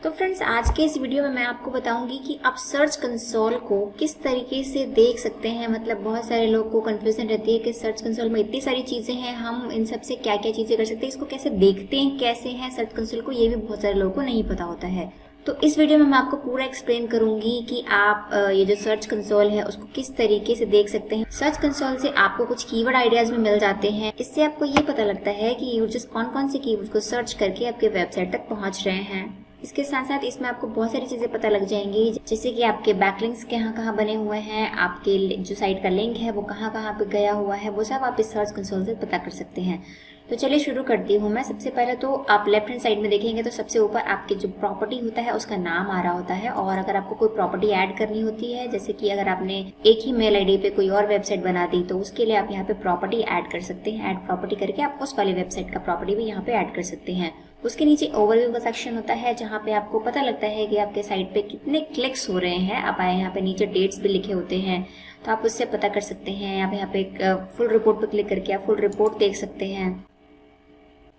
तो फ्रेंड्स, आज के इस वीडियो में मैं आपको बताऊंगी कि आप सर्च कंसोल को किस तरीके से देख सकते हैं। मतलब बहुत सारे लोग को कंफ्यूजन रहती है कि सर्च कंसोल में इतनी सारी चीजें हैं, हम इन सब से क्या क्या चीजें कर सकते हैं, इसको कैसे देखते हैं, कैसे हैं सर्च कंसोल को, ये भी बहुत सारे लोगों को नहीं पता होता है। तो इस वीडियो में मैं आपको पूरा एक्सप्लेन करूंगी कि आप ये जो सर्च कंसोल है उसको किस तरीके से देख सकते हैं। सर्च कंसोल से आपको कुछ कीवर्ड आइडियाज भी मिल जाते हैं। इससे आपको ये पता लगता है कि यूजर्स कौन कौन से कीवर्ड को सर्च करके आपके वेबसाइट तक पहुंच रहे हैं। इसके साथ साथ इसमें आपको बहुत सारी चीजें पता लग जाएंगी, जैसे कि आपके बैकलिंक्स कहाँ बने हुए हैं, आपके जो साइट का लिंक है वो कहाँ पे गया हुआ है, वो सब आप इस सर्च कंसोल से पता कर सकते हैं। तो चलिए शुरू करती हूँ मैं। सबसे पहले तो आप लेफ्ट हैंड साइड में देखेंगे तो सबसे ऊपर आपके जो प्रॉपर्टी होता है उसका नाम आ रहा होता है। और अगर आपको कोई प्रॉपर्टी ऐड करनी होती है, जैसे कि अगर आपने एक ही मेल आईडी पे कोई और वेबसाइट बना दी, तो उसके लिए आप यहाँ पे प्रॉपर्टी ऐड कर सकते हैं। ऐड प्रॉपर्टी करके आप उस वाली वेबसाइट का प्रॉपर्टी भी यहाँ पे ऐड कर सकते हैं। उसके नीचे ओवरव्यू का सेक्शन होता है, जहाँ पे आपको पता लगता है कि आपके साइट पे कितने क्लिक्स हो रहे हैं। आप आए यहाँ पे नीचे डेट्स भी लिखे होते हैं, तो आप उससे पता कर सकते हैं। यहाँ पे एक फुल रिपोर्ट पे क्लिक करके आप फुल रिपोर्ट देख सकते हैं।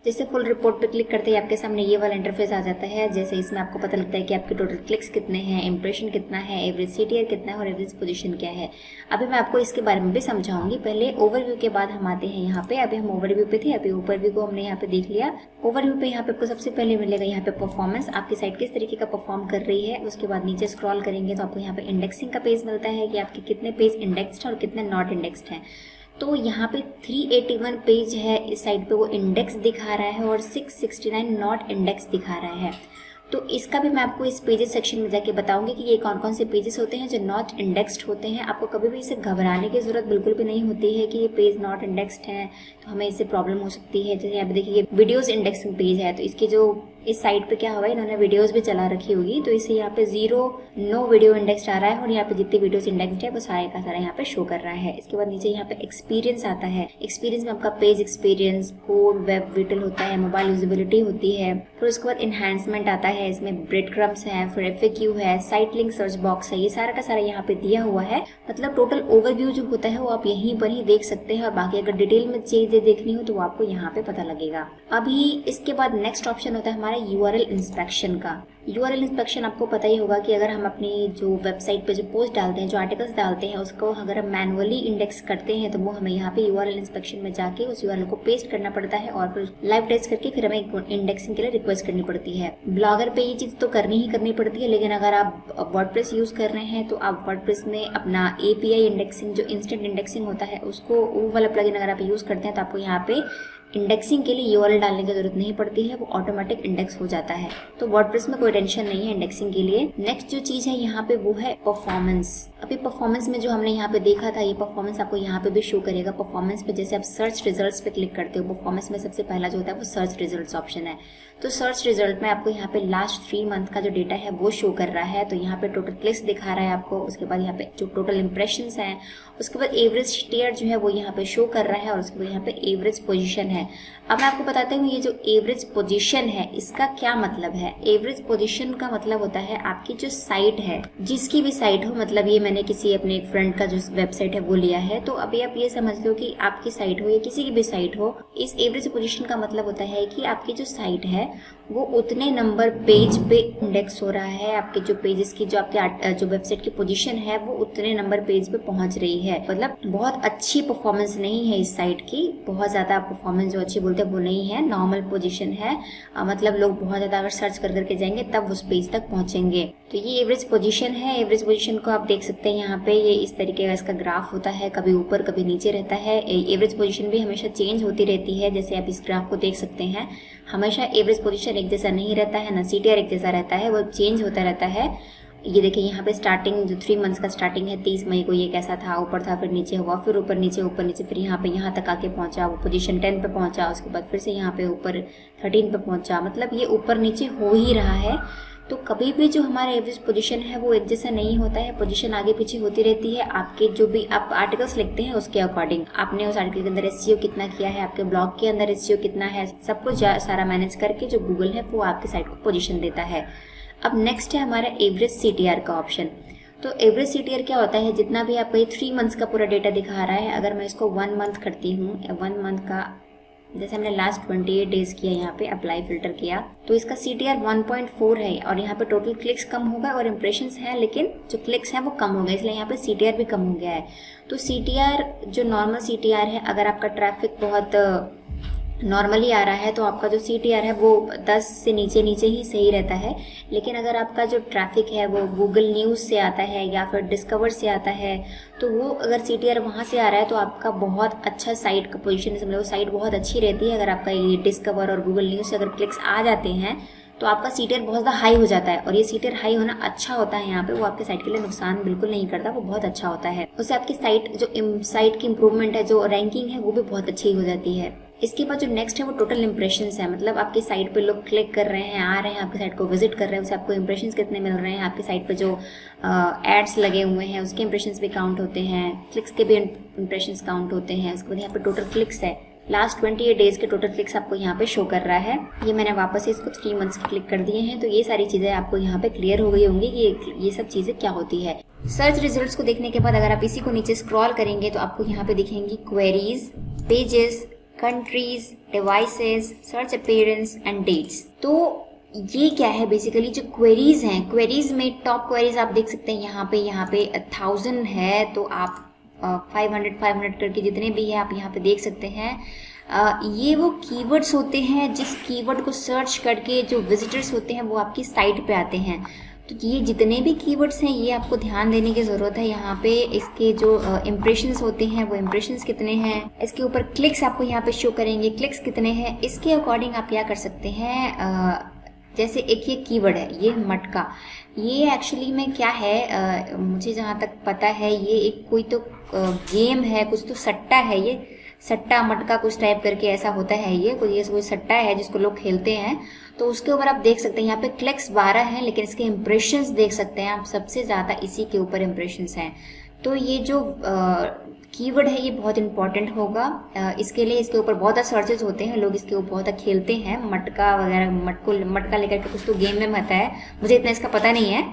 जैसे फुल रिपोर्ट पे क्लिक करते ही आपके सामने ये वाला इंटरफेस आ जाता है। जैसे इसमें आपको पता लगता है कि आपके टोटल क्लिक्स कितने हैं, इंप्रेशन कितना है, एवरेज सीटीआर कितना है और एवरेज पोजीशन क्या है। अभी मैं आपको इसके बारे में भी समझाऊंगी। पहले ओवरव्यू के बाद हम आते हैं यहाँ पे। अभी हम ओवरव्यू पे थे, अभी ओवरव्यू को हमने यहाँ पे देख लिया। ओवरव्यू पे यहाँ पे आपको सबसे पहले मिलेगा यहाँ पे परफॉर्मेंस, आपकी साइट किस तरीके का परफॉर्म कर रही है। उसके बाद नीचे स्क्रॉल करेंगे तो आपको यहाँ पे इंडेक्सिंग का पेज मिलता है कि आपके कितने पेज इंडेक्स्ड है और कितने नॉट इंडेक्स्ड है। तो यहाँ पे 381 पेज है इस साइट पे, वो इंडेक्स दिखा रहा है और 669 नॉट इंडेक्स दिखा रहा है। तो इसका भी मैं आपको इस पेजेस सेक्शन में जाके बताऊंगी कि ये कौन कौन से पेजेस होते हैं जो नॉट इंडेक्स्ड होते हैं। आपको कभी भी इससे घबराने की जरूरत बिल्कुल भी नहीं होती है कि ये पेज नॉट इंडेक्स्ड है तो हमें इससे प्रॉब्लम हो सकती है। जैसे यहाँ पे देखिए वीडियोस इंडेक्सिंग पेज है, तो इसके जो इस साइट पे क्या हुआ है, इन्होंने वीडियोस भी चला रखी होगी, तो इसे यहाँ पे 0 वीडियो इंडेक्स आ रहा है और यहाँ पे जितने वीडियोस इंडेक्स्ड है वो सारे का सारा यहाँ पे शो कर रहा है। इसके बाद नीचे यहाँ पे एक्सपीरियंस आता है। एक्सपीरियंस में आपका page experience, code, web whittle होता है, मोबाइल यूजिबिलिटी होती है। फिर उसके बाद एनहांसमेंट आता है, इसमें ब्रेड क्रम्स है, फिर एफएक्यू है, साइट लिंक, सर्च बॉक्स है, ये सारा का सारा यहाँ पे दिया हुआ है। मतलब टोटल ओवरव्यू जो होता है वो आप यहीं पर ही देख सकते हैं और बाकी अगर डिटेल में चीजें देखनी हो तो वो आपको यहाँ पे पता लगेगा। अभी इसके बाद नेक्स्ट ऑप्शन होता है हमारा यूआरएल इंस्पेक्शन का। यूआरएल इंस्पेक्शन आपको पता ही होगा कि अगर हम अपनी जो वेबसाइट पे जो पोस्ट डालते हैं, जो आर्टिकल्स डालते हैं, उसको अगर हम मैनुअली इंडेक्स करते हैं तो वो हमें यहाँ पे यूआरएल इंस्पेक्शन में जाके उस यूआरएल को पेस्ट करना पड़ता है और फिर लाइव टेस्ट करके फिर हमें इंडेक्सिंग के लिए रिक्वेस्ट करनी पड़ती है। ब्लॉगर पे ये चीज तो करनी ही करनी पड़ती है, लेकिन अगर आप वर्डप्रेस यूज कर रहे हैं तो आप वर्डप्रेस में अपना एपीआई इंडेक्सिंग, जो इंस्टेंट इंडेक्सिंग होता है, उसको वो वाला प्लगइन अगर आप यूज करते हैं तो आपको यहाँ पे इंडेक्सिंग के लिए यूआरएल डालने की जरूरत नहीं पड़ती है, वो ऑटोमेटिक इंडेक्स हो जाता है। तो वर्डप्रेस में कोई टेंशन नहीं है इंडेक्सिंग के लिए। नेक्स्ट जो चीज है यहाँ पे वो है परफॉर्मेंस। अभी परफॉर्मेंस में जो हमने यहाँ पे देखा था, ये परफॉर्मेंस आपको यहाँ पे भी शो करेगा। परफॉर्मेंस पे जैसे आप सर्च रिजल्ट्स पे क्लिक करते हो, परफॉर्मेंस में सबसे पहला जो होता है वो सर्च रिजल्ट्स ऑप्शन है। तो सर्च रिजल्ट में आपको यहाँ पे लास्ट 3 मंथ का जो डेटा है वो शो कर रहा है। तो यहाँ पे टोटल क्लिक्स दिखा रहा है आपको, उसके बाद यहाँ पे जो टोटल इंप्रेशंस हैं, उसके बाद एवरेज शेयर जो है वो यहाँ पे शो कर रहा है और उसके बाद यहाँ पे एवरेज पोजीशन है। अब मैं आपको बताती हूँ ये जो एवरेज पोजीशन है इसका क्या मतलब है। एवरेज पोजीशन का मतलब होता है आपकी जो साइट है, जिसकी भी साइट हो, मतलब ये मैंने किसी अपने एक फ्रेंड का जो वेबसाइट है वो लिया है, तो अभी आप ये समझ लो कि आपकी साइट हो या किसी की भी साइट हो, इस एवरेज पोजीशन का मतलब होता है कि आपकी जो साइट है वो उतने नंबर पेज पे इंडेक्स हो रहा है। आपके जो पेजेस की जो आपके जो वेबसाइट की पोजीशन है वो उतने नंबर पेज पे पहुंच रही है। मतलब बहुत अच्छी परफॉर्मेंस नहीं है इस साइट की, बहुत ज्यादा परफॉर्मेंस जो अच्छी बोलते हैं वो नहीं है, नॉर्मल पोजीशन है। मतलब लोग बहुत ज्यादा अगर सर्च कर करके जाएंगे तब उस पेज तक पहुंचेंगे। तो ये एवरेज पोजीशन है। एवरेज पोजीशन को आप देख सकते हैं यहाँ पे, ये इस तरीके का इसका ग्राफ होता है, कभी ऊपर कभी नीचे रहता है। एवरेज पोजीशन भी हमेशा चेंज होती रहती है, जैसे आप इस ग्राफ को देख सकते हैं। हमेशा एवरेज पोजीशन एक जैसा नहीं रहता है, ना सीटीआर एक जैसा रहता है, वो चेंज होता रहता है। ये देखिए यहाँ पे स्टार्टिंग जो 3 मंथ्स का स्टार्टिंग है, 30 मई को ये कैसा था, ऊपर था, फिर नीचे हुआ, फिर ऊपर नीचे, फिर यहाँ पे यहाँ तक आके पहुंचा, वो पोजीशन 10 पे पहुंचा, उसके बाद फिर से यहाँ पे ऊपर 13 पे पहुंचा। मतलब ये ऊपर नीचे हो ही रहा है। तो कभी भी जो हमारा एवरेज पोजीशन है वो एक जैसा नहीं होता है, पोजीशन आगे पीछे होती रहती है। आपके जो भी आप आर्टिकल्स लिखते हैं उसके अकॉर्डिंग, आपने उस आर्टिकल के अंदर एसईओ कितना किया है, आपके ब्लॉग के अंदर एसईओ कितना है, सब कुछ सारा मैनेज करके जो गूगल है वो आपके साइट को पोजीशन देता है। अब नेक्स्ट है हमारा एवरेज सीटीआर का ऑप्शन। तो एवरेज सीटीआर क्या होता है, जितना भी आपका ये 3 मंथ्स का पूरा डेटा दिखा रहा है, अगर मैं इसको 1 मंथ करती हूँ, 1 मंथ का जैसे हमने लास्ट 28 डेज किया, यहाँ पे अप्लाई फिल्टर किया तो इसका CTR 1.4 है और यहाँ पे टोटल क्लिक्स कम होगा और इम्प्रेशंस हैं, लेकिन जो क्लिक्स हैं वो कम हो गए, इसलिए यहाँ पे CTR भी कम हो गया है। तो CTR जो नॉर्मल CTR है, अगर आपका ट्रैफिक बहुत नॉर्मली आ रहा है तो आपका जो CTR है वो 10 से नीचे नीचे ही सही रहता है। लेकिन अगर आपका जो ट्रैफिक है वो गूगल न्यूज़ से आता है या फिर डिस्कवर से आता है, तो वो अगर CTR वहाँ से आ रहा है तो आपका बहुत अच्छा साइट का पोजीशन, समझो साइट बहुत अच्छी रहती है। अगर आपका ये डिस्कवर और गूगल न्यूज़ से अगर क्लिक्स आ जाते हैं तो आपका CTR बहुत ज़्यादा हाई हो जाता है, और ये CTR हाई होना अच्छा होता है यहाँ पे, वो आपके साइट के लिए नुकसान बिल्कुल नहीं करता, वो बहुत अच्छा होता है। उससे आपकी साइट की इंप्रूवमेंट है, जो रैंकिंग है वो भी बहुत अच्छी हो जाती है। इसके बाद जो नेक्स्ट है वो टोटल इंप्रेशंस है, मतलब आपकी साइट पे लोग क्लिक कर रहे हैं, आ रहे हैं, आपकी साइट को विजिट कर रहे हैं, उससे आपको इंप्रेशंस कितने मिल रहे हैं। आपकी साइट पे जो एड्स लगे हुए हैं उसके इंप्रेशंस भी काउंट होते हैं, क्लिक्स के भी इंप्रेशंस काउंट होते हैं। उसके बाद यहाँ पे टोटल क्लिक्स है, लास्ट 28 डेज के टोटल क्लिक्स आपको यहाँ पे शो कर रहा है। ये मैंने वापस से इसको 3 मंथ्स के क्लिक कर दिए हैं, तो ये सारी चीज़ें आपको यहाँ पे क्लियर हो गई होंगी कि ये सब चीज़ें क्या होती है। सर्च रिजल्ट्स को देखने के बाद अगर आप इसी को नीचे स्क्रॉल करेंगे तो आपको यहाँ पे दिखेंगी queries, pages, countries, devices, search appearance and dates. तो ये क्या है बेसिकली, जो क्वेरीज हैं, क्वेरीज में टॉप क्वेरीज आप देख सकते हैं यहाँ पे 1000 है, तो आप 500 करके जितने भी है आप यहाँ पे देख सकते हैं। ये वो कीवर्ड्स होते हैं जिस कीवर्ड को सर्च करके जो विजिटर्स होते हैं वो आपकी साइट पे आते हैं। तो ये जितने भी कीवर्ड्स हैं ये आपको ध्यान देने की ज़रूरत है। यहाँ पे इसके जो इम्प्रेशंस होते हैं वो इम्प्रेशंस कितने हैं, इसके ऊपर क्लिक्स आपको यहाँ पे शो करेंगे, क्लिक्स कितने हैं, इसके अकॉर्डिंग आप क्या कर सकते हैं। जैसे एक ये कीवर्ड है, ये मटका, ये एक्चुअली में क्या है, मुझे जहाँ तक पता है ये एक कोई तो गेम है, कुछ तो सट्टा है, ये सट्टा मटका कुछ टाइप करके ऐसा होता है, ये कोई सट्टा है जिसको लोग खेलते हैं। तो उसके ऊपर आप देख सकते हैं यहाँ पे क्लिक्स 12 हैं, लेकिन इसके इम्प्रेशंस देख सकते हैं आप, सबसे ज़्यादा इसी के ऊपर इम्प्रेशंस हैं। तो ये जो कीवर्ड है ये बहुत इंपॉर्टेंट होगा इसके लिए। इसके ऊपर बहुत ज़्यादा सर्चेज होते हैं, लोग इसके ऊपर बहुत ज़्यादा खेलते हैं, मटका वगैरह, मटका लेकर के कुछ तो गेम में आता है, मुझे इतना इसका पता नहीं है,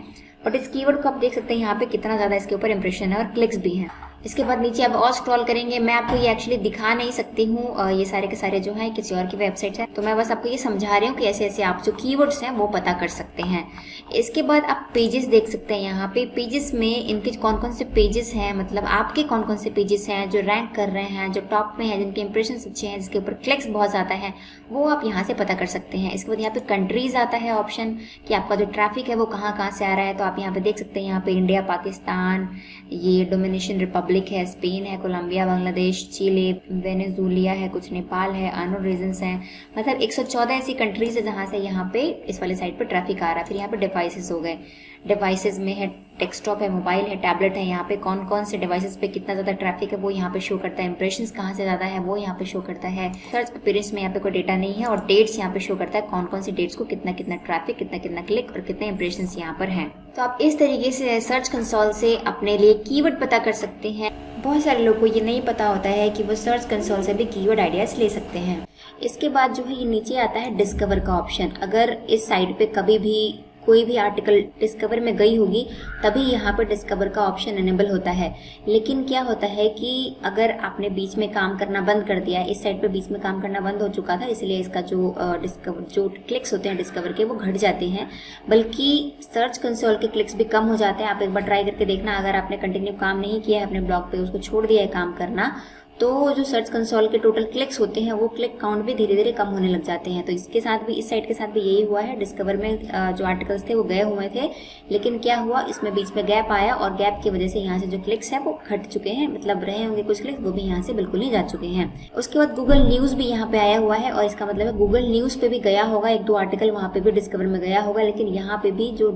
बट इस कीवर्ड को आप देख सकते हैं यहाँ पे कितना ज़्यादा इसके ऊपर इंप्रेशन है और क्लिक्स भी हैं। इसके बाद नीचे आप और स्क्रॉल करेंगे, मैं आपको ये एक्चुअली दिखा नहीं सकती हूँ, ये सारे के सारे जो हैं किसी और की वेबसाइट है, तो मैं बस आपको ये समझा रही हूँ कि ऐसे ऐसे आप जो कीवर्ड्स हैं वो पता कर सकते हैं। इसके बाद आप पेजेस देख सकते हैं, यहाँ पे पेजेस में इनके कौन कौन से पेजेस हैं, मतलब आपके कौन कौन से पेजेस हैं जो रैंक कर रहे हैं, जो टॉप में हैं, जिनके इंप्रेशन अच्छे हैं, जिसके ऊपर क्लिक्स बहुत ज़्यादा हैं, वो आप यहाँ से पता कर सकते हैं। इसके बाद यहाँ पे कंट्रीज आता है ऑप्शन कि आपका जो ट्रैफिक है वो कहाँ कहाँ से आ रहा है, तो आप यहाँ पे देख सकते हैं, यहाँ पे इंडिया, पाकिस्तान, ये डोमिनिकन रिपब्लिक है, स्पेन है, कोलंबिया, बांग्लादेश, चिले, वेनेजुएला है, कुछ नेपाल है, अनोर रीजन्स हैं, मतलब 114 ऐसी कंट्रीज है जहाँ से यहाँ पे इस वाले साइट पर ट्रैफिक आ रहा है। फिर यहाँ पे डिवाइसेस हो गए, डिवाइसेस में है डेस्कटॉप है, मोबाइल है, टैबलेट है, यहाँ पे कौन कौन से डिवाइसेस पे कितना ज़्यादा ट्रैफिक है वो यहाँ पे शो करता है, इंप्रेशंस कहाँ से ज़्यादा है वो यहाँ पे शो करता है। सर्च अपीयरेंस में यहाँ पे कोई डेटा नहीं है, और डेट्स यहाँ पे शो करता है, कौन कौन सी डेट्स को कितना कितना ट्रैफिक, कितना कितना क्लिक और कितने इंप्रेशंस यहाँ पर हैं। तो आप इस तरीके से सर्च कंसोल से अपने लिए कीवर्ड पता कर सकते हैं। बहुत सारे लोगों को ये नहीं पता होता है कि वो सर्च कंसोल से भी कीवर्ड आइडियाज ले सकते हैं। इसके बाद जो है ये नीचे आता है डिस्कवर का ऑप्शन। अगर इस साइट पे कभी भी कोई भी आर्टिकल डिस्कवर में गई होगी तभी यहाँ पर डिस्कवर का ऑप्शन इनेबल होता है। लेकिन क्या होता है कि अगर आपने बीच में काम करना बंद कर दिया, इस साइट पर बीच में काम करना बंद हो चुका था, इसलिए इसका जो क्लिक्स होते हैं डिस्कवर के वो घट जाते हैं, बल्कि सर्च कंसोल के क्लिक्स भी कम हो जाते हैं। आप एक बार ट्राई करके देखना, अगर आपने कंटिन्यू काम नहीं किया है अपने ब्लॉग पे, उसको छोड़ दिया है काम करना, तो जो सर्च कंसोल के टोटल क्लिक्स होते हैं वो क्लिक काउंट भी धीरे धीरे कम होने लग जाते हैं। तो इसके साथ भी, इस साइट के साथ भी यही हुआ है। डिस्कवर में जो आर्टिकल्स थे वो गए हुए थे, लेकिन क्या हुआ, इसमें बीच में गैप आया और गैप की वजह से यहाँ से जो क्लिक्स है वो घट चुके हैं, मतलब रहे होंगे कुछ क्लिक्स, वो भी यहाँ से बिल्कुल ही जा चुके हैं। उसके बाद गूगल न्यूज़ भी यहाँ पे आया हुआ है, और इसका मतलब है गूगल न्यूज़ पे भी गया होगा, 1-2 आर्टिकल वहाँ पे भी डिस्कवर में गया होगा, लेकिन यहाँ पे भी जो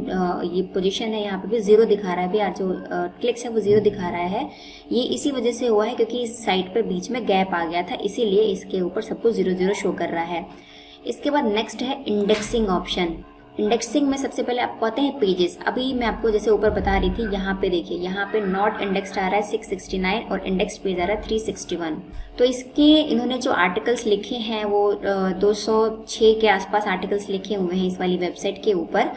ये पोजिशन है यहाँ पे भी 0 दिखा रहा है, भी जो क्लिक्स है वो 0 दिखा रहा है। ये इसी वजह से हुआ है क्योंकि इस साइट पर बीच में गैप आ गया था, इसीलिए इसके ऊपर सबको 0-0 शो कर रहा है। इसके बाद नेक्स्ट है इंडेक्सिंग ऑप्शन। इंडेक्सिंग में सबसे पहले आपको आते हैं पेजेस। अभी मैं आपको जैसे ऊपर बता रही थी, यहाँ पे देखिए, यहाँ पे नॉट इंडेक्स्ड आ रहा है 669 और इंडेक्स पेज आ रहा है 361। तो इसके इन्होंने जो आर्टिकल्स लिखे हैं वो 206 के आसपास आर्टिकल्स लिखे हुए हैं इस वाली वेबसाइट के ऊपर।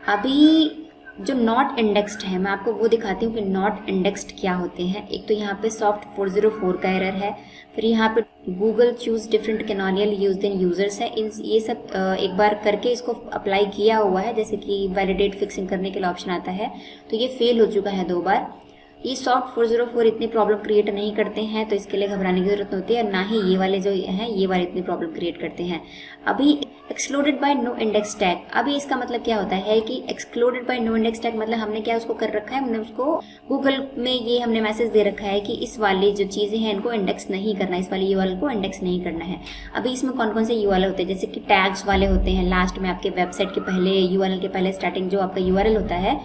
अभी जो नॉट इंडेक्स्ड है, मैं आपको वो दिखाती हूँ कि नॉट इंडेक्स्ड क्या होते हैं। एक तो यहाँ पे सॉफ्ट 404 का एरर है, फिर यहाँ पे Google choose different canonical use than users है। इन ये सब एक बार करके इसको अप्लाई किया हुआ है, जैसे कि वैलिडेट फिक्सिंग करने के लिए ऑप्शन आता है, तो ये फेल हो चुका है 2 बार। ये सॉफ्ट 404 इतनी प्रॉब्लम क्रिएट नहीं करते हैं, तो इसके लिए घबराने की जरूरत नहीं होती है, ना ही ये वाले जो हैं ये वाले इतनी प्रॉब्लम क्रिएट करते हैं। अभी excluded by no index tag, अभी इसका मतलब क्या होता है कि excluded by no index tag मतलब हमने क्या उसको कर रखा है, हमने उसको गूगल में ये हमने मैसेज दे रखा है कि इस वाली जो चीजें हैं इनको इंडेक्स नहीं करना, इस वाली यूआरएल को इंडेक्स नहीं करना है। अभी इसमें कौन कौन से यूआरएल होते हैं, जैसे कि टैग्स वाले होते हैं, लास्ट में आपके वेबसाइट के पहले यूआरएल के पहले स्टार्टिंग जो आपका यूआरएल होता है,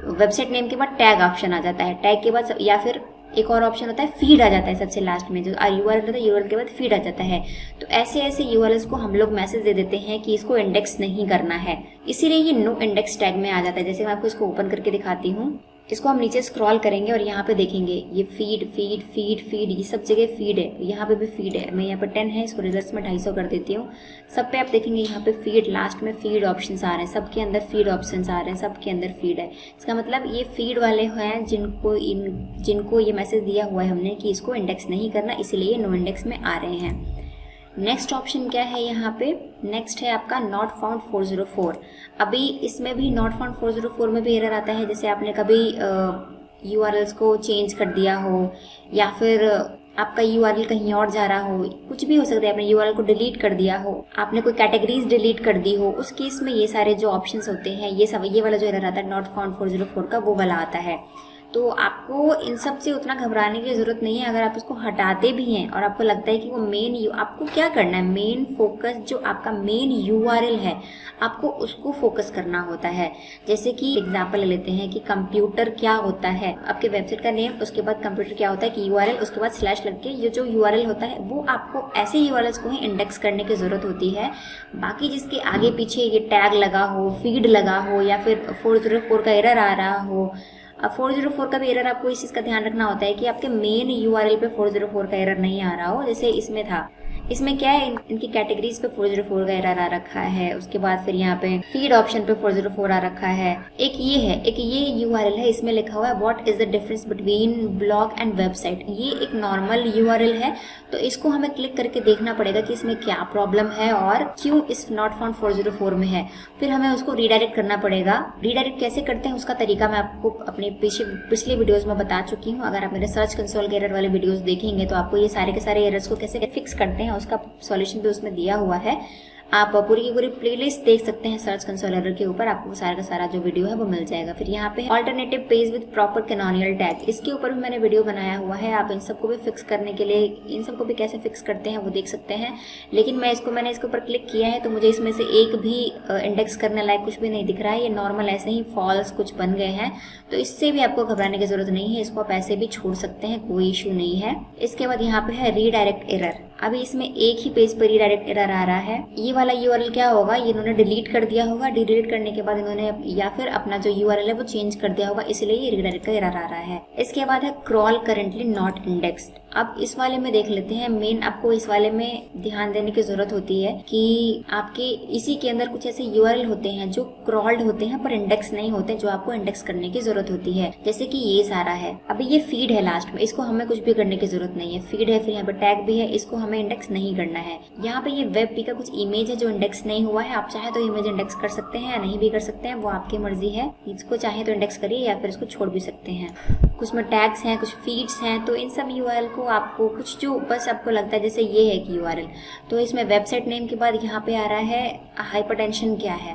वेबसाइट नेम के बाद टैग ऑप्शन आ जाता है, टैग के बाद या फिर एक और ऑप्शन होता है फीड आ जाता है सबसे लास्ट में, जो यूआरएल होता है यूआरएल के बाद फीड आ जाता है। तो ऐसे ऐसे यूआरएल्स को हम लोग मैसेज दे देते हैं कि इसको इंडेक्स नहीं करना है, इसीलिए ये नो इंडेक्स टैग में आ जाता है। जैसे मैं आपको इसको ओपन करके दिखाती हूँ, इसको हम नीचे स्क्रॉल करेंगे और यहाँ पे देखेंगे ये फीड फीड फीड फीड ये सब जगह फीड है, यहाँ पे भी फीड है। मैं यहाँ पे 10 है, इसको रिजल्ट्स में 250 कर देती हूँ। सब पे आप देखेंगे यहाँ पे फीड, लास्ट में फीड ऑप्शंस आ रहे हैं, सबके अंदर फीड ऑप्शंस आ रहे हैं, सबके अंदर फीड है। इसका मतलब ये फीड वाले हैं जिनको ये मैसेज दिया हुआ है हमने कि इसको इंडेक्स नहीं करना, इसीलिए नो इंडेक्स में आ रहे हैं। नेक्स्ट ऑप्शन क्या है यहाँ पे, नेक्स्ट है आपका नॉट फाउंड 404। अभी इसमें भी नॉट फाउंड 404 में भी एरर आता है, जैसे आपने कभी यूआरएल्स को चेंज कर दिया हो या फिर आपका यूआरएल कहीं और जा रहा हो, कुछ भी हो सकता है, आपने यूआरएल को डिलीट कर दिया हो, आपने कोई कैटेगरीज डिलीट कर दी हो, उस केस में ये सारे जो ऑप्शंस होते हैं ये वाला जो एरर आता है नॉट फाउंड 404 का, वो वाला आता है। तो आपको इन सब से उतना घबराने की जरूरत नहीं है। अगर आप इसको हटाते भी हैं और आपको लगता है कि वो आपको क्या करना है, मेन फोकस जो आपका मेन यूआरएल है आपको उसको फोकस करना होता है। जैसे कि एग्जांपल ले लेते हैं कि कंप्यूटर क्या होता है, आपके वेबसाइट का नेम, उसके बाद कंप्यूटर क्या होता है कि यूआरएल, उसके बाद स्लैश लग के ये जो यूआरएल होता है वो आपको ऐसे यूआरएल्स को ही इंडेक्स करने की जरूरत होती है। बाकी जिसके आगे पीछे ये टैग लगा हो, फीड लगा हो या फिर 404 का एरर आ रहा हो, 404 का भी एरर आपको इस चीज का ध्यान रखना होता है कि आपके मेन यूआरएल पे 404 का एरर नहीं आ रहा हो। जैसे इसमें था, इसमें क्या है, इनकी कैटेगरीज पे 404 का एरर आ रखा है, उसके बाद फिर यहाँ पे फीड ऑप्शन पे 404 आ रखा है। एक ये यूआरएल है, इसमें लिखा हुआ है what is the difference between blog and website. ये एक नॉर्मल यूआरएल है, तो इसको हमें क्लिक करके देखना पड़ेगा कि इसमें क्या प्रॉब्लम है और क्यों इस नॉट फाउंड 404 में है। फिर हमें उसको रीडायरेक्ट करना पड़ेगा। रीडायरेक्ट कैसे करते हैं उसका तरीका मैं आपको अपने पिछले वीडियोस में बता चुकी हूँ। अगर आप मेरे सर्च कंसोल के एरर वाले वीडियोस देखेंगे तो आपको ये सारे के सारे एरर्स को कैसे फिक्स करते हैं उसका सॉल्यूशन भी उसमें दिया हुआ है। आप पूरी की पूरी प्लेलिस्ट देख सकते हैं सर्च कंसोल एरर के ऊपर, आपको सारा का सारा जो वीडियो है वो मिल जाएगा। फिर यहाँ पे alternative page with proper canonical tag, इसके ऊपर भी मैंने वीडियो बनाया हुआ है। आप इन सबको भी फिक्स करने के लिए, इन सबको भी कैसे फिक्स करते हैं वो देख सकते हैं। लेकिन मैंने इसके ऊपर क्लिक किया है तो मुझे इसमें से एक भी इंडेक्स करने लायक कुछ भी नहीं दिख रहा है। ये नॉर्मल ऐसे ही फॉल्स कुछ बन गए हैं, तो इससे भी आपको घबराने की जरूरत नहीं है, इसको आप ऐसे भी छोड़ सकते हैं, कोई इशू नहीं है। इसके बाद यहाँ पे है रीडायरेक्ट एरर। अभी इसमें एक ही पेज पर रीडायरेक्ट एरर आ रहा है। ये वाला यूआरएल क्या होगा, ये इन्होंने डिलीट कर दिया होगा, डिलीट करने के बाद इन्होंने या फिर अपना जो यूआरएल है वो चेंज कर दिया होगा, इसलिए ये रीडायरेक्ट का एरर आ रहा है। इसके बाद है क्रॉल करेंटली नॉट इंडेक्स्ड। अब इस वाले में देख लेते हैं। मेन आपको इस वाले में ध्यान देने की जरूरत होती है कि आपके इसी के अंदर कुछ ऐसे यूआरएल होते हैं जो क्रॉल्ड होते हैं पर इंडेक्स नहीं होते, जो आपको इंडेक्स करने की जरूरत होती है। जैसे कि ये सारा है, अभी ये फीड है लास्ट में, इसको हमें कुछ भी करने की जरूरत नहीं है। फीड है, फिर यहाँ पे टैग भी है, इसको हमें इंडेक्स नहीं करना है। यहाँ पे ये वेब पी का कुछ इमेज है जो इंडेक्स नहीं हुआ है। आप चाहे तो इमेज इंडेक्स कर सकते हैं या नहीं भी कर सकते हैं, वो आपकी मर्जी है। इसको चाहे तो इंडेक्स करिए या फिर इसको छोड़ भी सकते हैं। कुछ में टैग्स हैं, कुछ फीड्स हैं, तो इन सब यूआरएल को आपको कुछ जो बस आपको लगता है, जैसे ये है कि यूआरएल, तो इसमें वेबसाइट नेम के बाद यहाँ पे आ रहा है हाइपरटेंशन क्या है,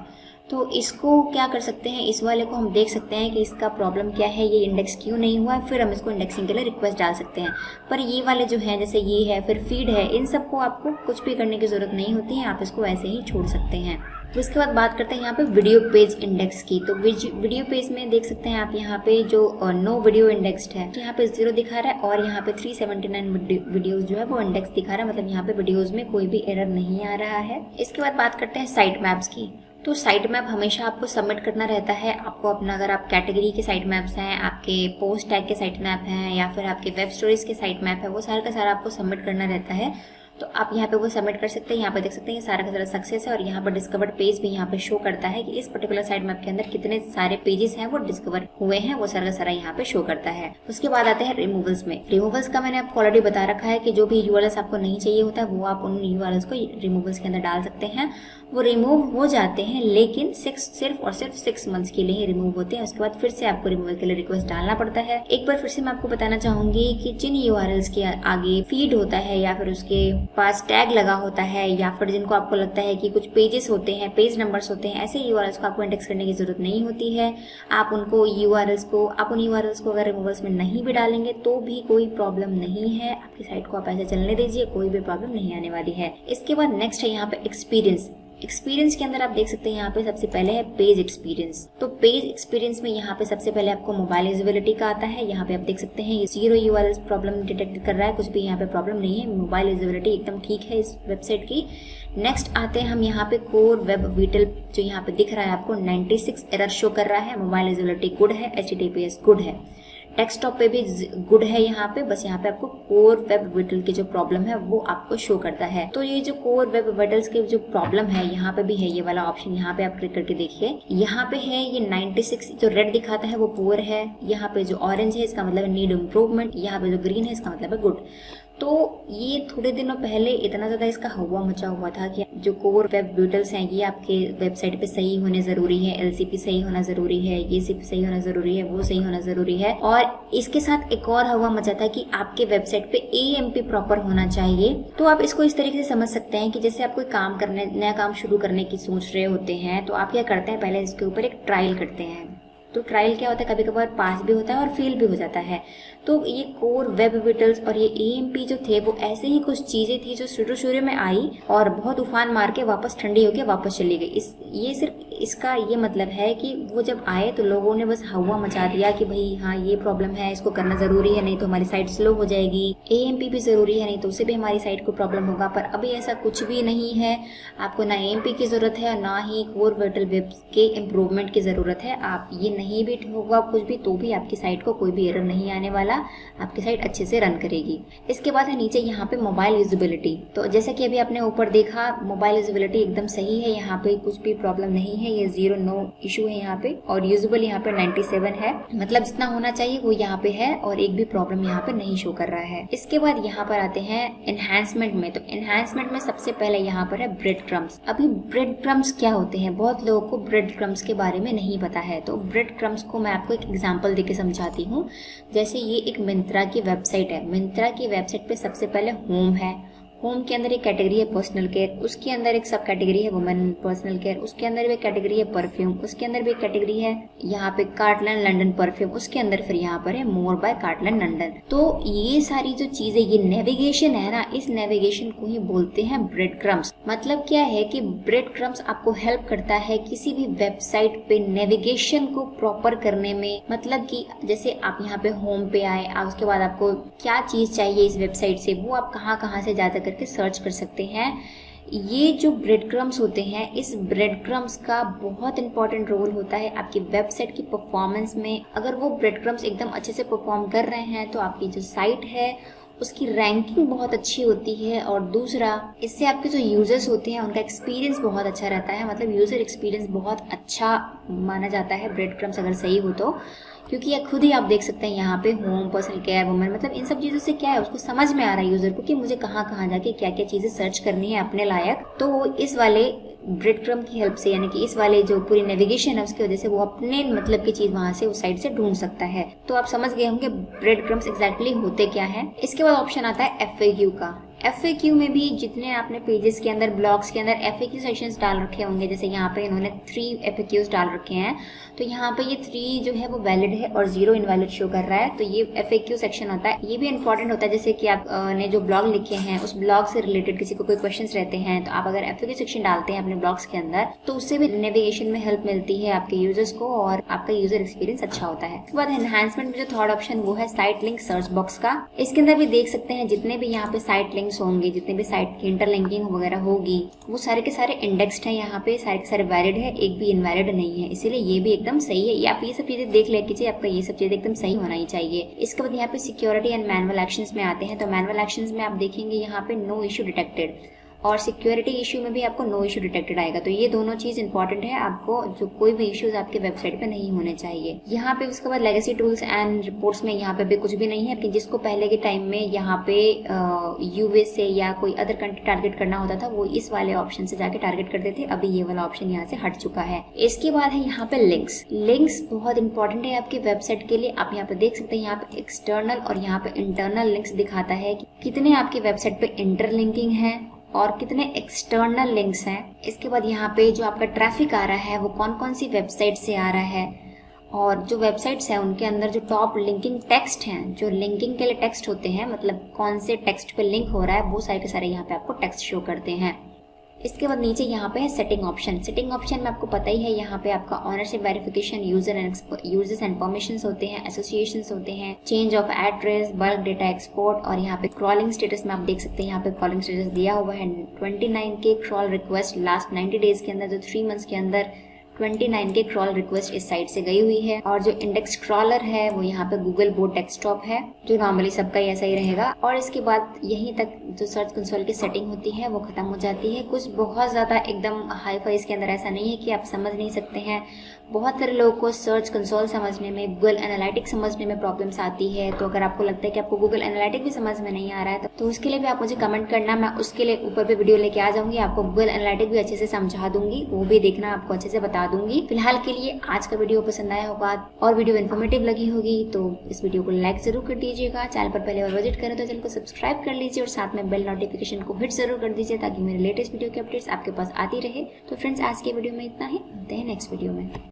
तो इसको क्या कर सकते हैं, इस वाले को हम देख सकते हैं कि इसका प्रॉब्लम क्या है, ये इंडेक्स क्यों नहीं हुआ है, फिर हम इसको इंडेक्सिंग के लिए रिक्वेस्ट डाल सकते हैं। पर ये वाले जो हैं, जैसे ये है, फिर फीड है, इन सबको आपको कुछ भी करने की जरूरत नहीं होती है, आप इसको ऐसे ही छोड़ सकते हैं। तो इसके बाद बात करते हैं यहाँ पे वीडियो पेज इंडेक्स की। तो वीडियो पेज में देख सकते हैं आप यहाँ पे जो नो वीडियो इंडेक्स्ड है, यहाँ पे 0 दिखा रहा है और यहाँ पे 379 वीडियोस जो है वो इंडेक्स दिखा रहा है, मतलब यहाँ पे वीडियोस में कोई भी एरर नहीं आ रहा है। इसके बाद बात करते हैं साइट मैप्स की। तो साइट मैप हमेशा आपको सबमिट करना रहता है। आपको अपना, अगर आप कैटेगरी के साइट मैप्स हैं, आपके पोस्ट टैग के साइट मैप हैं या फिर आपके वेब स्टोरीज के साइट मैप है, वो सारा का सारा आपको सबमिट करना रहता है। तो आप यहाँ पे वो सबमिट कर सकते हैं। यहाँ पे देख सकते हैं सारा का सारा सक्सेस है और यहाँ पर डिस्कवर्ड पेज भी यहाँ पे शो करता है कि इस पर्टिकुलर साइट मैप के अंदर कितने सारे पेजेस हैं वो डिस्कवर हुए हैं, वो सारा का सारा यहाँ पे शो करता है। उसके बाद आते हैं रिमूवल्स में। रिमूवल्स का मैंने आपको ऑलरेडी बता रखा है कि जो भी यूआरएल्स आपको नहीं चाहिए होता है वो आप उन यूआरएल्स को रिमूवल्स के अंदर डाल सकते हैं। वो रिमूव हो जाते हैं लेकिन सिर्फ और सिर्फ 6 मंथ्स के लिए ही रिमूव होते हैं। उसके बाद फिर से आपको रिमूवल के लिए रिक्वेस्ट डालना पड़ता है। एक बार फिर से मैं आपको बताना चाहूंगी कि जिन यूआरएल्स के आगे फीड होता है या फिर उसके पास टैग लगा होता है या फिर जिनको आपको लगता है कि कुछ पेजेस होते हैं, पेज नंबर्स होते हैं, ऐसे यूआरएल्स को आपको इंडेक्स करने की जरूरत नहीं होती है। आप उन यूआरएल्स को अगर रिमूवल्स में नहीं भी डालेंगे तो भी कोई प्रॉब्लम नहीं है। आपकी साइट को आप ऐसे चलने दीजिए, कोई भी प्रॉब्लम नहीं आने वाली है। इसके बाद नेक्स्ट है यहाँ पे एक्सपीरियंस के अंदर आप देख सकते हैं यहाँ पे सबसे पहले है पेज एक्सपीरियंस। तो पेज एक्सपीरियंस में यहाँ पे सबसे पहले आपको मोबाइल यूजेबिलिटी का आता है। यहाँ पे आप देख सकते हैं ये 0 यूआरएल प्रॉब्लम डिटेक्ट कर रहा है, कुछ भी यहाँ पे प्रॉब्लम नहीं है। मोबाइल यूजेबिलिटी एकदम ठीक है इस वेबसाइट की। नेक्स्ट आते हैं हम यहाँ पे कोर वेब विटल, जो यहाँ पे दिख रहा है आपको 96 एरर शो कर रहा है। मोबाइल यूजेबिलिटी गुड है, HTTPS गुड है, डेस्कटॉप पे भी गुड है। यहाँ पे बस यहाँ पे आपको कोर वेब विटल की जो प्रॉब्लम है वो आपको शो करता है। तो ये जो कोर वेब विटल्स के जो प्रॉब्लम है यहाँ पे भी है, ये वाला ऑप्शन यहाँ पे आप क्लिक करके देखिए। यहाँ पे है ये 96 जो रेड दिखाता है वो पुअर है, यहाँ पे जो ऑरेंज है इसका मतलब नीड इम्प्रूवमेंट, यहाँ पे जो ग्रीन है इसका मतलब है गुड। तो ये थोड़े दिनों पहले इतना ज्यादा इसका हवा मचा हुआ था कि जो कोर वेब विटल्स हैं ये आपके वेबसाइट पे सही होने जरूरी है, LCP सही होना जरूरी है, ये सही होना जरूरी है, वो सही होना जरूरी है। और इसके साथ एक और हवा मचा था कि आपके वेबसाइट पे AMP प्रॉपर होना चाहिए। तो आप इसको इस तरीके से समझ सकते हैं कि जैसे आप कोई नया काम शुरू करने की सोच रहे होते हैं तो आप क्या करते हैं, पहले इसके ऊपर एक ट्रायल करते हैं। तो ट्रायल क्या होता है, कभी कभार पास भी होता है और फेल भी हो जाता है। तो ये कोर वेब विटल्स और ये AMP जो थे वो ऐसे ही कुछ चीजें थी जो शुरू में आई और बहुत उफान मार के वापस ठंडी होके वापस चली गई। ये सिर्फ इसका ये मतलब है कि वो जब आए तो लोगों ने बस हवा मचा दिया कि भाई हाँ ये प्रॉब्लम है, इसको करना जरूरी है, नहीं तो हमारी साइट स्लो हो जाएगी। AMP भी जरूरी है, नहीं तो उससे भी हमारी साइट को प्रॉब्लम होगा। पर अभी ऐसा कुछ भी नहीं है। आपको ना AMP की जरूरत है और ना ही कोर विटल वेब के इम्प्रूवमेंट की जरूरत है। आप ये नहीं भी होगा कुछ भी तो भी आपकी साइट को कोई भी एरर नहीं आने वाला, आपकी साइट अच्छे से रन करेगी। इसके बाद है नीचे यहाँ पे मोबाइल यूजेबिलिटी। तो जैसा कि अभी आपने ऊपर देखा मोबाइल यूजेबिलिटी एकदम सही है, यहाँ पे कुछ भी प्रॉब्लम नहीं है, ये 0 नो इशू है यहाँ पे। और यूजेबल यहाँ पे 97 है, मतलब जितना होना चाहिए वो यहाँ पे है और एक भी प्रॉब्लम यहाँ पे नहीं शो कर रहा है। इसके बाद यहाँ पर आते हैं एनहांसमेंट में। तो एनहांसमेंट में सबसे पहले यहाँ पर है ब्रेड क्रम्स। अभी ब्रेड क्रम्स क्या होते हैं, बहुत लोगों को ब्रेड क्रम्स के बारे में नहीं पता है। तो ब्रेड क्रम्स को मैं आपको एक एग्जांपल देके समझाती हूँ। जैसे ये एक मिंत्रा की वेबसाइट है। मिंत्रा की वेबसाइट पे सबसे पहले होम है, होम के अंदर एक कैटेगरी है पर्सनल केयर, उसके अंदर एक सब कैटेगरी है वुमेन पर्सनल केयर, उसके अंदर भी एक कैटेगरी है परफ्यूम, उसके अंदर भी एक कैटेगरी है यहाँ पे कार्टलैंड लंदन परफ्यूम, उसके अंदर फिर यहाँ पर है मोर बाय कार्टलैंड लंदन। तो ये सारी जो चीजें, ये नेविगेशन है ना, इस नेविगेशन को ही बोलते हैं ब्रेड क्रम्स। मतलब क्या है कि ब्रेड क्रम्स आपको हेल्प करता है किसी भी वेबसाइट पे नेविगेशन को प्रॉपर करने में। मतलब कि जैसे आप यहाँ पे होम पे आए, उसके बाद आपको क्या चीज चाहिए इस वेबसाइट से, वो आप कहाँ से जा करके सर्च कर सकते हैं। ये जो ब्रेड क्रम्स होते हैं, इस ब्रेड क्रम्स का बहुत इंपॉर्टेंट रोल होता है आपकी वेबसाइट की परफॉर्मेंस में। अगर वो ब्रेड क्रम्स एकदम अच्छे से परफॉर्म कर रहे हैं तो आपकी जो साइट है उसकी रैंकिंग बहुत अच्छी होती है। और दूसरा, इससे आपके जो यूजर्स होते हैं उनका एक्सपीरियंस बहुत अच्छा रहता है। मतलब यूजर एक्सपीरियंस बहुत अच्छा माना जाता है ब्रेड क्रम्स अगर सही हो तो, क्योंकि ये खुद ही आप देख सकते हैं यहाँ पे होम, पर्सनल केयर, वुमेन, मतलब इन सब चीजों से क्या है उसको समझ में आ रहा है यूजर को कि मुझे कहाँ जाके क्या क्या चीजें सर्च करनी है अपने लायक। तो वो इस वाले ब्रेड क्रम्ब की हेल्प से, यानी कि इस वाले जो पूरी नेविगेशन है उसकी वजह से वो अपने मतलब की चीज वहां से उस साइड से ढूंढ सकता है। तो आप समझ गए होंगे ब्रेड क्रम्ब्स एग्जैक्टली होते क्या है। इसके बाद ऑप्शन आता है FAQ का। FAQ में भी जितने आपने पेजेस के अंदर, ब्लॉग्स के अंदर FAQ सेक्शंस डाल रखे होंगे, जैसे यहाँ पे इन्होंने 3 FAQs डाल रखे हैं, तो यहाँ पे ये 3 जो है वो वैलिड है और 0 इनवैलिड शो कर रहा है। तो ये FAQ सेक्शन होता है। ये भी इंपॉर्टेंट होता है, जैसे कि आप ने जो ब्लॉग लिखे हैं उस ब्लॉग से रिलेटेड किसी को कोई क्वेश्चंस रहते हैं तो आप अगर FAQ सेक्शन डालते हैं अपने ब्लॉग्स के अंदर तो उससे भी नेविगेशन में हेल्प मिलती है आपके यूजर्स को और आपका यूजर एक्सपीरियंस अच्छा होता है। उसके बाद एनहांसमेंट में जो थर्ड ऑप्शन वो है साइट लिंक सर्च बॉक्स का। इसके अंदर भी देख सकते हैं जितने भी यहाँ पे साइट लिंक लिंक्स होंगे, जितने भी साइट की इंटरलिंकिंग वगैरह होगी, वो सारे के सारे इंडेक्स्ड है यहाँ पे, सारे के सारे वैलिड है, एक भी इनवैलिड नहीं है, इसीलिए ये भी एकदम सही है। ये आप ये सब चीजें देख ले कीजिए, आपका ये सब चीजें एकदम सही होना ही चाहिए। इसके बाद यहाँ पे सिक्योरिटी एंड मैनुअल एक्शंस में आते हैं। तो मैनुअल एक्शंस में आप देखेंगे यहाँ पे नो इशू डिटेक्टेड, और सिक्योरिटी इशू में भी आपको नो इशू डिटेक्टेड आएगा। तो ये दोनों चीज इंपॉर्टेंट है, आपको जो कोई भी इश्यूज आपके वेबसाइट पे नहीं होने चाहिए। यहाँ पे उसके बाद लेगेसी टूल्स एंड रिपोर्ट्स में यहाँ पे भी कुछ भी नहीं है, कि जिसको पहले के टाइम में यहाँ पे यूएसए या कोई अदर कंट्री टारगेट करना होता था, वो इस वाले ऑप्शन से जाके टारगेट करते थे। अभी ये वाला ऑप्शन यहाँ से हट चुका है। इसके बाद है यहाँ पे लिंक्स। लिंक्स बहुत इंपॉर्टेंट है आपकी वेबसाइट के लिए। आप यहाँ पे देख सकते हैं, यहाँ पे एक्सटर्नल और यहाँ पे इंटरनल लिंक्स दिखाता है कि कितने आपकी वेबसाइट पे इंटरलिंकिंग है और कितने एक्सटर्नल लिंक्स हैं। इसके बाद यहाँ पे जो आपका ट्रैफिक आ रहा है वो कौन कौन सी वेबसाइट से आ रहा है, और जो वेबसाइट्स हैं उनके अंदर जो टॉप लिंकिंग टेक्स्ट हैं, जो लिंकिंग के लिए टेक्स्ट होते हैं, मतलब कौन से टेक्स्ट पे लिंक हो रहा है, वो सारे के सारे यहाँ पे आपको टेक्स्ट शो करते हैं। इसके बाद नीचे यहाँ पे है सेटिंग ऑप्शन। सेटिंग ऑप्शन में आपको पता ही है, यहाँ पे आपका ownership verification, users and permissions होते हैं, एसोसिएशंस होते हैं, change of address, bulk data export, और यहाँ पे क्रॉलिंग स्टेटस में आप देख सकते हैं, यहाँ पे क्रॉलिंग स्टेटस दिया हुआ है 29K crawl request last 90 days के अंदर, जो 3 मंथ्स के अंदर 29K क्रॉल रिक्वेस्ट इस साइट से गई हुई है। और जो इंडेक्स क्रॉलर है वो यहाँ पे गूगल बोट डेस्कटॉप है, जो नॉर्मली सबका ऐसा ही रहेगा। और इसके बाद यहीं तक जो सर्च कंसोल की सेटिंग होती है वो खत्म हो जाती है। कुछ बहुत ज्यादा एकदम हाई फाई इसके अंदर ऐसा नहीं है कि आप समझ नहीं सकते हैं। बहुत सारे लोगों को सर्च कंसोल समझने में, गूगल एनालिटिक्स समझने में प्रॉब्लम्स आती है। तो अगर आपको लगता है कि आपको गूगल एनालिटिक्स भी समझ में नहीं आ रहा है तो उसके लिए भी आप मुझे कमेंट करना, मैं उसके लिए ऊपर पे वीडियो लेके आ जाऊंगी, आपको गूगल एनालिटिक्स भी अच्छे से समझा दूंगी, वो भी देखना, आपको अच्छे से बता दूंगी। फिलहाल के लिए आज का वीडियो पसंद आया होगा और वीडियो इन्फॉर्मेटिव लगी होगी तो इस वीडियो को लाइक जरूर कर दीजिएगा। चैनल पर पहले बार विजिट करें तो चैनल को सब्सक्राइब कर लीजिए और साथ में बेल नोटिफिकेशन को हिट जरूर कर दीजिए, ताकि मेरे लेटेस्ट वीडियो के अपडेट्स आपके पास आती रहे। तो फ्रेंड्स, आज के वीडियो में इतना ही, मिलते हैं नेक्स्ट वीडियो में।